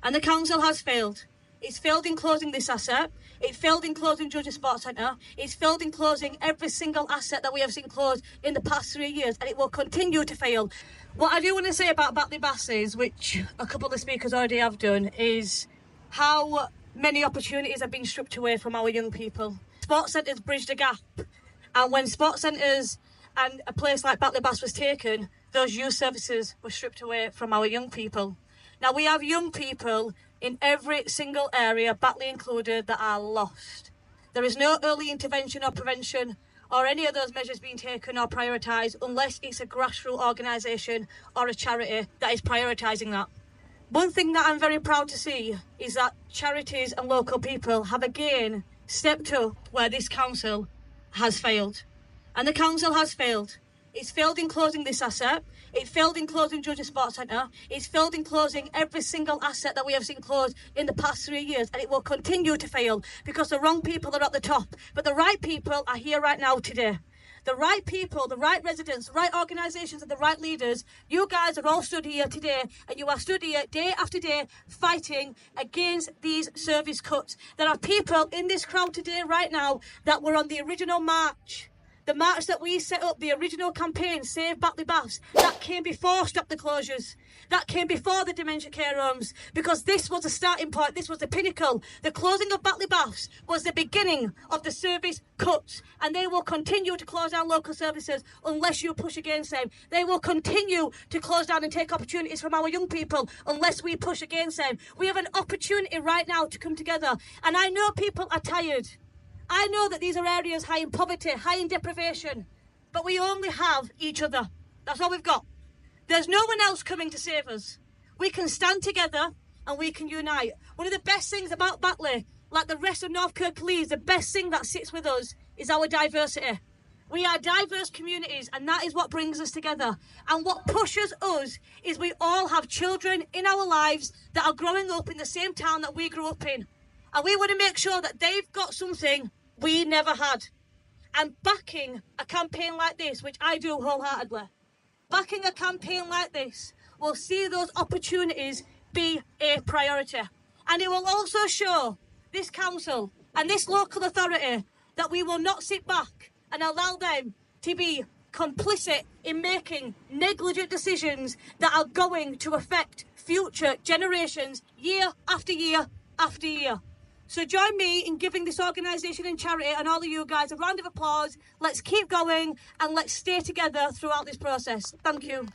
and the council has failed. It's failed in closing this asset. It failed in closing Judges Sports Centre. It's failed in closing every single asset that we have seen closed in the past 3 years, and it will continue to fail. What I do want to say about Batley Basses, which a couple of speakers already have done, is how many opportunities have been stripped away from our young people. Sports centres bridged a gap, and when sports centres and a place like Batley Bass was taken, those youth services were stripped away from our young people. Now we have young people in every single area, Batley included, that are lost. There is no early intervention or prevention or any of those measures being taken or prioritised unless it's a grassroots organisation or a charity that is prioritising that. One thing that I'm very proud to see is that charities and local people have again stepped up where this council has failed. And the council has failed. It's failed in closing this asset. It failed in closing Judges Sports Centre. It's failed in closing every single asset that we have seen closed in the past 3 years. And it will continue to fail because the wrong people are at the top. But the right people are here right now today. The right people, the right residents, the right organisations and the right leaders, you guys are all stood here today and you are stood here day after day fighting against these service cuts. There are people in this crowd today right now that were on the original march. The march that we set up, the original campaign, Save Batley Baths, that came before Stop the Closures. That came before the dementia care homes, because this was a starting point, this was the pinnacle. The closing of Batley Baths was the beginning of the service cuts, and they will continue to close down local services unless you push against them. They will continue to close down and take opportunities from our young people unless we push against them. We have an opportunity right now to come together, and I know people are tired. I know that these are areas high in poverty, high in deprivation, but we only have each other. That's all we've got. There's no one else coming to save us. We can stand together and we can unite. One of the best things about Batley, like the rest of North Kirklees, the best thing that sits with us is our diversity. We are diverse communities, and that is what brings us together. And what pushes us is we all have children in our lives that are growing up in the same town that we grew up in. And we want to make sure that they've got something we never had. And backing a campaign like this, which I do wholeheartedly, backing a campaign like this will see those opportunities be a priority. And it will also show this council and this local authority that we will not sit back and allow them to be complicit in making negligent decisions that are going to affect future generations year after year after year. So join me in giving this organisation and charity and all of you guys a round of applause. Let's keep going and let's stay together throughout this process. Thank you.